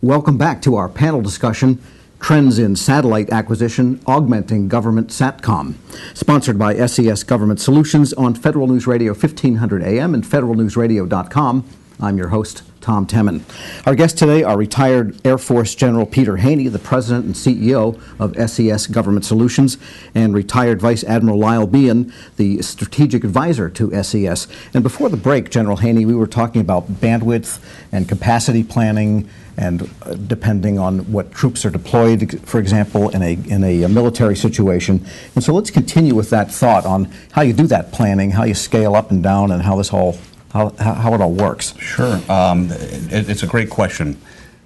Welcome back to our panel discussion, Trends in Satellite Acquisition, Augmenting Government SATCOM, sponsored by SES Government Solutions on Federal News Radio 1500 AM and federalnewsradio.com. I'm your host, Tom Temin. Our guests today are retired Air Force General Peter Haney, the President and CEO of SES Government Solutions, and retired Vice Admiral Lyle Behan, the Strategic Advisor to SES. And before the break, General Haney, we were talking about bandwidth and capacity planning, and depending on what troops are deployed, for example, in a military situation. And so let's continue with that thought on how you do that planning, how you scale up and down, and how this all how it all works. Sure. It's a great question.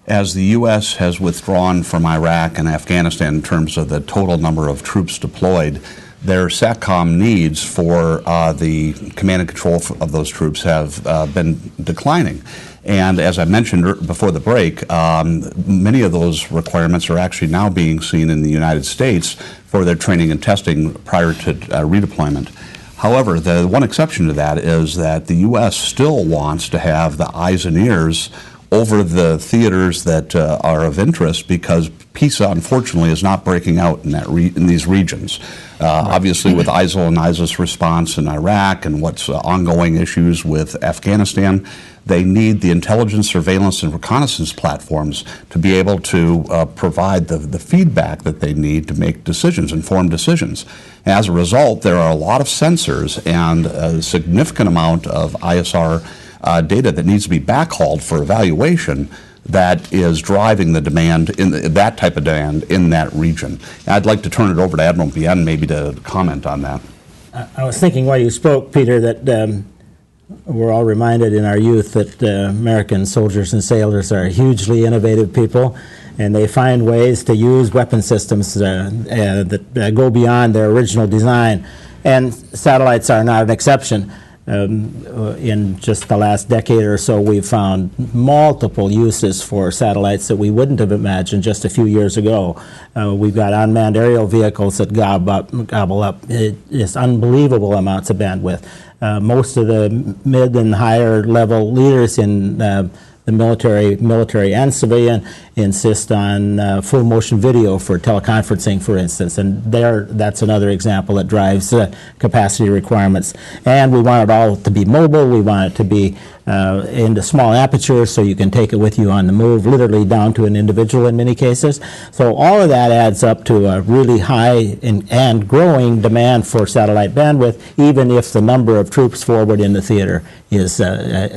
As the U.S. has withdrawn from Iraq and Afghanistan in terms of the total number of troops deployed, their SATCOM needs for the command and control of those troops have been declining. And as I mentioned before the break, many of those requirements are actually now being seen in the United States for their training and testing prior to redeployment. However, the one exception to that is that the U.S. still wants to have the eyes and ears over the theaters that are of interest, because peace, unfortunately, is not breaking out in these regions. Obviously, with ISIL and ISIS response in Iraq and what's ongoing issues with Afghanistan, they need the intelligence, surveillance, and reconnaissance platforms to be able to provide the feedback that they need to make decisions, informed decisions. As a result, there are a lot of sensors and a significant amount of ISR data that needs to be backhauled for evaluation that is driving the demand, that type of demand in that region. I'd like to turn it over to Admiral Behan maybe to comment on that. I was thinking while you spoke, Peter, that we're all reminded in our youth that American soldiers and sailors are hugely innovative people, and they find ways to use weapon systems that go beyond their original design. And satellites are not an exception. In just the last decade or so, we've found multiple uses for satellites that we wouldn't have imagined just a few years ago. We've got unmanned aerial vehicles that gobble up just unbelievable amounts of bandwidth. Most of the mid and higher level leaders in the military and civilian insist on full motion video for teleconferencing, for instance, and that's another example that drives capacity requirements. And we want it all to be mobile. We want it to be into small apertures so you can take it with you on the move, literally down to an individual in many cases. So all of that adds up to a really high and growing demand for satellite bandwidth, even if the number of troops forward in the theater is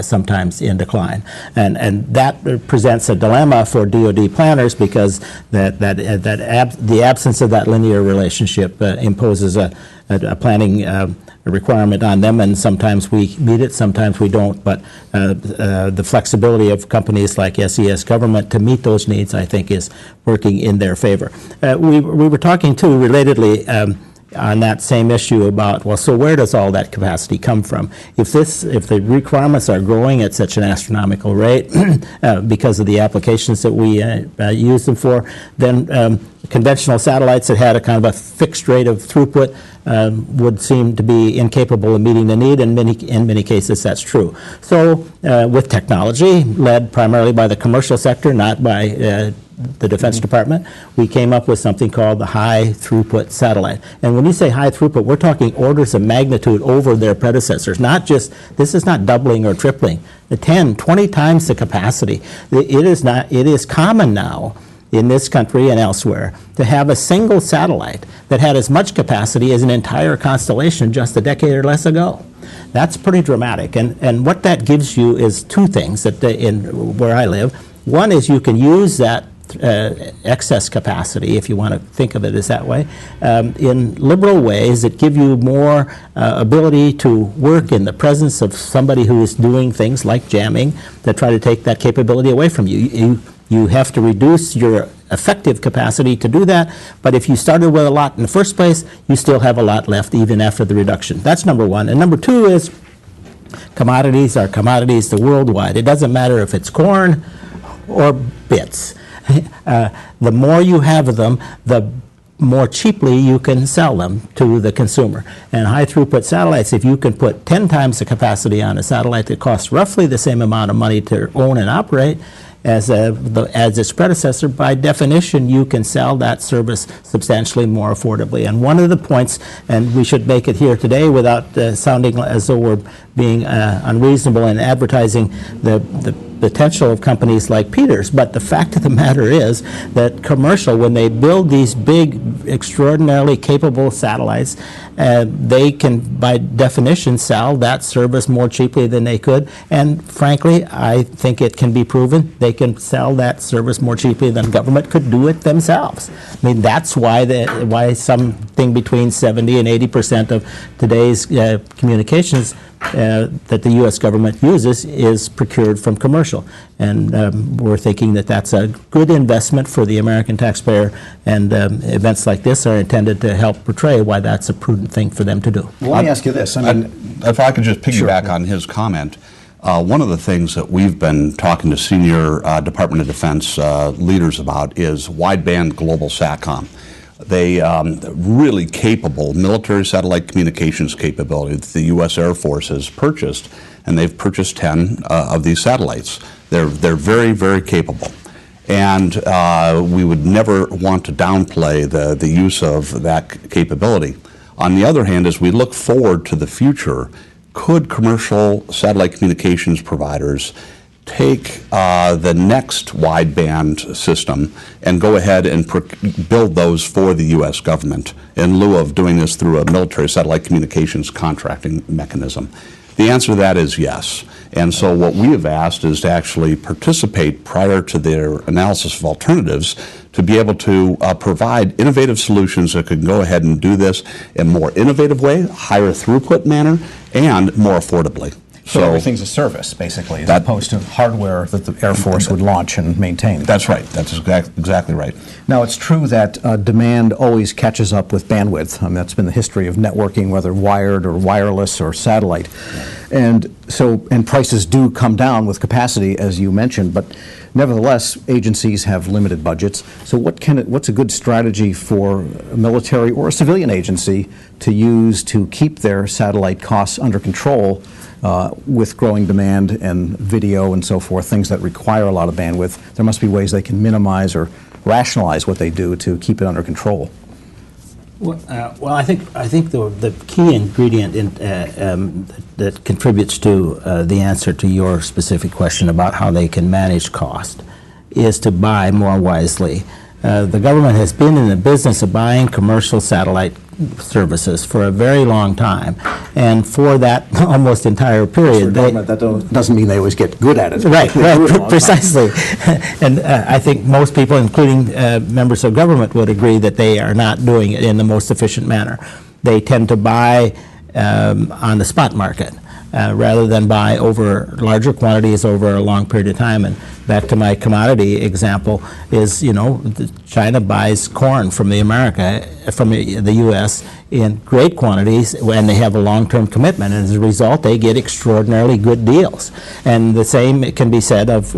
sometimes in decline. And that presents a dilemma for DoD planners, because the absence of that linear relationship imposes a planning requirement on them, and sometimes we meet it, sometimes we don't. But the flexibility of companies like SES Government to meet those needs, I think, is working in their favor. We were talking too, relatedly, on that same issue about, well, so where does all that capacity come from? If the requirements are growing at such an astronomical rate because of the applications that we use them for, then conventional satellites that had a kind of a fixed rate of throughput would seem to be incapable of meeting the need, and in many cases that's true. So with technology, led primarily by the commercial sector, not by the Defense Department, we came up with something called the high throughput satellite. And when you say high throughput, we're talking orders of magnitude over their predecessors. Not just, this is not doubling or tripling, 10, 20 times the capacity. It is common now in this country and elsewhere to have a single satellite that had as much capacity as an entire constellation just a decade or less ago. That's pretty dramatic. And what that gives you is two things that where I live. One is you can use that excess capacity, if you want to think of it as that way, in liberal ways that give you more ability to work in the presence of somebody who is doing things like jamming that try to take that capability away from you. You have to reduce your effective capacity to do that, but if you started with a lot in the first place, you still have a lot left even after the reduction. That's number one. And number two is commodities are commodities worldwide. It doesn't matter if it's corn or bits. The more you have of them, the more cheaply you can sell them to the consumer. And high throughput satellites, if you can put 10 times the capacity on a satellite that costs roughly the same amount of money to own and operate, as its predecessor, by definition, you can sell that service substantially more affordably. And one of the points, and we should make it here today without sounding as though we're being unreasonable in advertising the potential of companies like Peter's, but the fact of the matter is that commercial, when they build these big, extraordinarily capable satellites, they can, by definition, sell that service more cheaply than they could. And frankly, I think it can be proven they can sell that service more cheaply than government could do it themselves. I mean, that's why something between 70 and 80% of today's communications that the U.S. government uses is procured from commercial. And we're thinking that that's a good investment for the American taxpayer, and events like this are intended to help portray why that's a prudent thing for them to do. Well, let me ask you this. I mean, if I could just piggyback on his comment, one of the things that we've been talking to senior Department of Defense leaders about is wideband global SATCOM. They really capable military satellite communications capability that the U.S. Air Force has purchased, and they've purchased 10 of these satellites. They're very, very capable. And we would never want to downplay the use of that capability. On the other hand, as we look forward to the future, could commercial satellite communications providers take the next wideband system and go ahead and build those for the U.S. government in lieu of doing this through a military satellite communications contracting mechanism? The answer to that is yes. And so what we have asked is to actually participate prior to their analysis of alternatives to be able to provide innovative solutions that could go ahead and do this in a more innovative way, higher throughput manner, and more affordably. So everything's a service, basically, as opposed to hardware that the Air Force would launch and maintain. That's right. That's exactly right. Now, it's true that demand always catches up with bandwidth. I mean, that's been the history of networking, whether wired or wireless or satellite. And prices do come down with capacity, as you mentioned, but nevertheless, agencies have limited budgets. So what's a good strategy for a military or a civilian agency to use to keep their satellite costs under control with growing demand and video and so forth, things that require a lot of bandwidth? There must be ways they can minimize or rationalize what they do to keep it under control. Well, I think the key ingredient that contributes to the answer to your specific question about how they can manage cost is to buy more wisely. The government has been in the business of buying commercial satellite services for a very long time, and for that almost entire period, that doesn't mean they always get good at it. Right, precisely. And I think most people, including members of government, would agree that they are not doing it in the most efficient manner. They tend to buy on the spot market rather than buy over larger quantities over a long period of time. And back to my commodity example is, China buys corn from the U.S. in great quantities when they have a long-term commitment, and as a result, they get extraordinarily good deals. And the same can be said of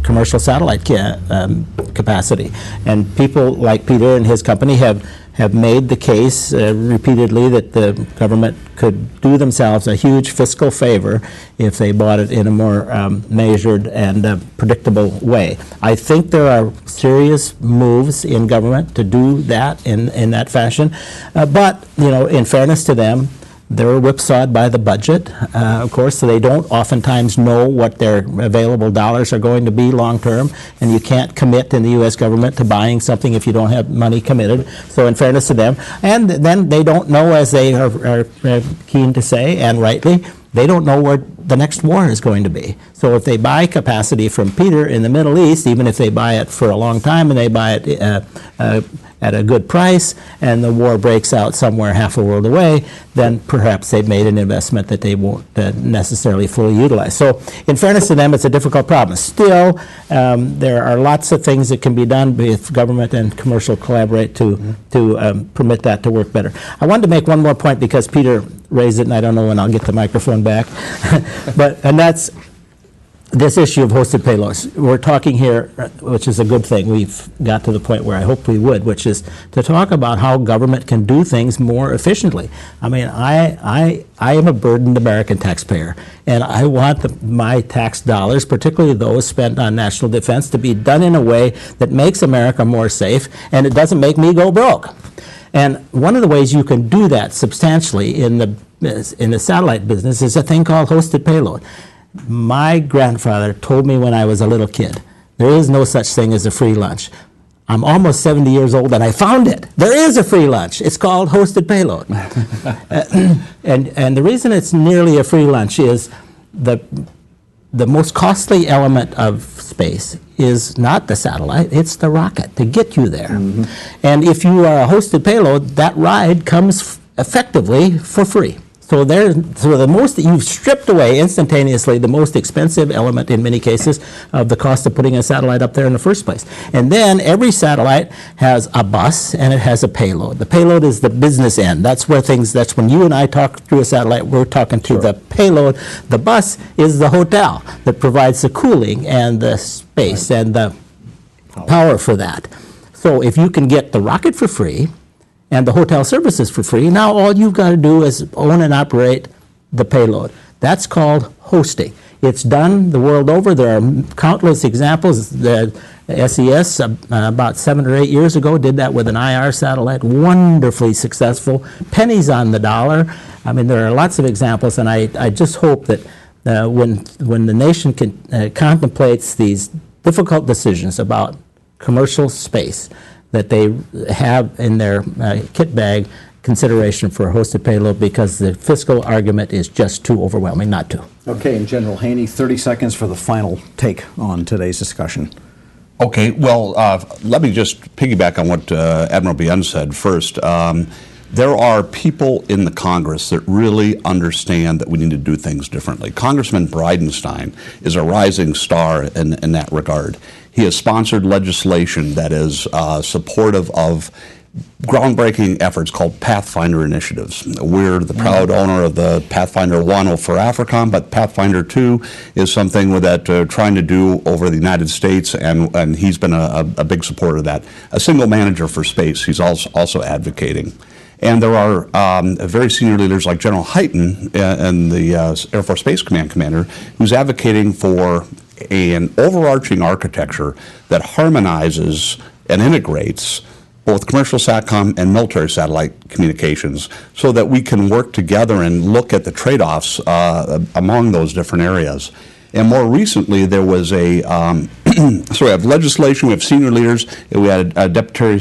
commercial satellite capacity. And people like Peter and his company have made the case repeatedly that the government could do themselves a huge fiscal favor if they bought it in a more measured and predictable way. I think there are serious moves in government to do that in that fashion, but in fairness to them, they're whipsawed by the budget, of course, so they don't oftentimes know what their available dollars are going to be long term, and you can't commit in the U.S. government to buying something if you don't have money committed. So in fairness to them, and then they don't know, as they are keen to say, and rightly, they don't know where the next war is going to be. So if they buy capacity from Peter in the Middle East, even if they buy it for a long time and they buy it at a good price, and the war breaks out somewhere half a world away, then perhaps they've made an investment that they won't necessarily fully utilize. So in fairness to them, it's a difficult problem. Still, there are lots of things that can be done if government and commercial collaborate to permit that to work better. I wanted to make one more point because Peter raised it, and I don't know when I'll get the microphone back. And that's this issue of hosted payloads. We're talking here, which is a good thing. We've got to the point where I hope we would, which is to talk about how government can do things more efficiently. I mean, I am a burdened American taxpayer, and I want my tax dollars, particularly those spent on national defense, to be done in a way that makes America more safe, and it doesn't make me go broke. And one of the ways you can do that substantially in the satellite business is a thing called hosted payload. My grandfather told me when I was a little kid, there is no such thing as a free lunch. I'm almost 70 years old and I found it. There is a free lunch. It's called hosted payload. And the reason it's nearly a free lunch is the most costly element of space is not the satellite, it's the rocket to get you there. Mm-hmm. And if you are a hosted payload, that ride comes effectively for free. So the most that you've stripped away instantaneously the most expensive element in many cases of the cost of putting a satellite up there in the first place. And then every satellite has a bus and it has a payload. The payload is the business end. That's when you and I talk through a satellite, we're talking to the payload. The bus is the hotel that provides the cooling and the space and the power for that. So if you can get the rocket for free, and the hotel services for free, now all you've got to do is own and operate the payload. That's called hosting. It's done the world over. There are countless examples. The SES about 7 or 8 years ago did that with an IR satellite, wonderfully successful, pennies on the dollar. I mean, there are lots of examples, and I just hope that when the nation contemplates these difficult decisions about commercial space, that they have in their kit bag consideration for a hosted payload, because the fiscal argument is just too overwhelming not to. Okay, and General Haney, 30 seconds for the final take on today's discussion. Okay, well, let me just piggyback on what Admiral Bien said first. There are people in the Congress that really understand that we need to do things differently. Congressman Bridenstine is a rising star in that regard. He has sponsored legislation that is supportive of groundbreaking efforts called Pathfinder Initiatives. We're the proud owner of the Pathfinder 1 for AFRICOM, but Pathfinder 2 is something that trying to do over the United States, and he's been a big supporter of that. A single manager for space, he's also advocating. And there are very senior leaders like General Hyten and the Air Force Space Command Commander, who's advocating for an overarching architecture that harmonizes and integrates both commercial SATCOM and military satellite communications so that we can work together and look at the trade-offs among those different areas. And more recently, there was so we have legislation, we have senior leaders, and we had a Deputy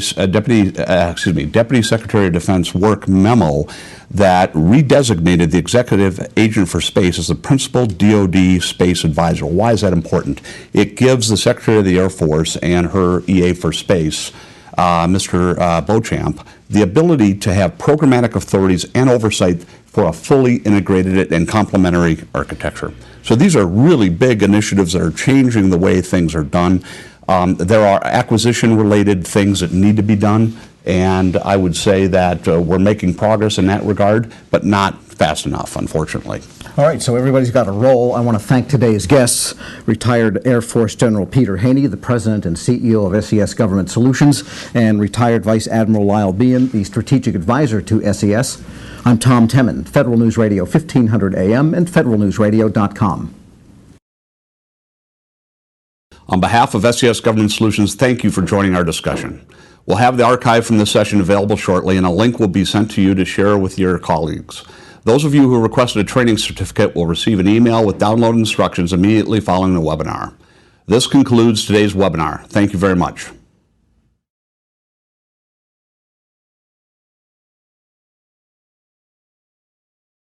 Secretary of Defense work memo that redesignated the Executive Agent for Space as the principal DoD space advisor. Why is that important? It gives the Secretary of the Air Force and her EA for Space, Mr. Beauchamp, the ability to have programmatic authorities and oversight for a fully integrated and complementary architecture. So these are really big initiatives that are changing the way things are done. There are acquisition-related things that need to be done, and I would say that we're making progress in that regard, but not fast enough, unfortunately. All right, so everybody's got a role. I want to thank today's guests, retired Air Force General Peter Haney, the President and CEO of SES Government Solutions, and retired Vice Admiral Lyle Bean, the Strategic Advisor to SES. I'm Tom Temin, Federal News Radio 1500 AM and federalnewsradio.com. On behalf of SES Government Solutions, thank you for joining our discussion. We'll have the archive from this session available shortly, and a link will be sent to you to share with your colleagues. Those of you who requested a training certificate will receive an email with download instructions immediately following the webinar. This concludes today's webinar. Thank you very much.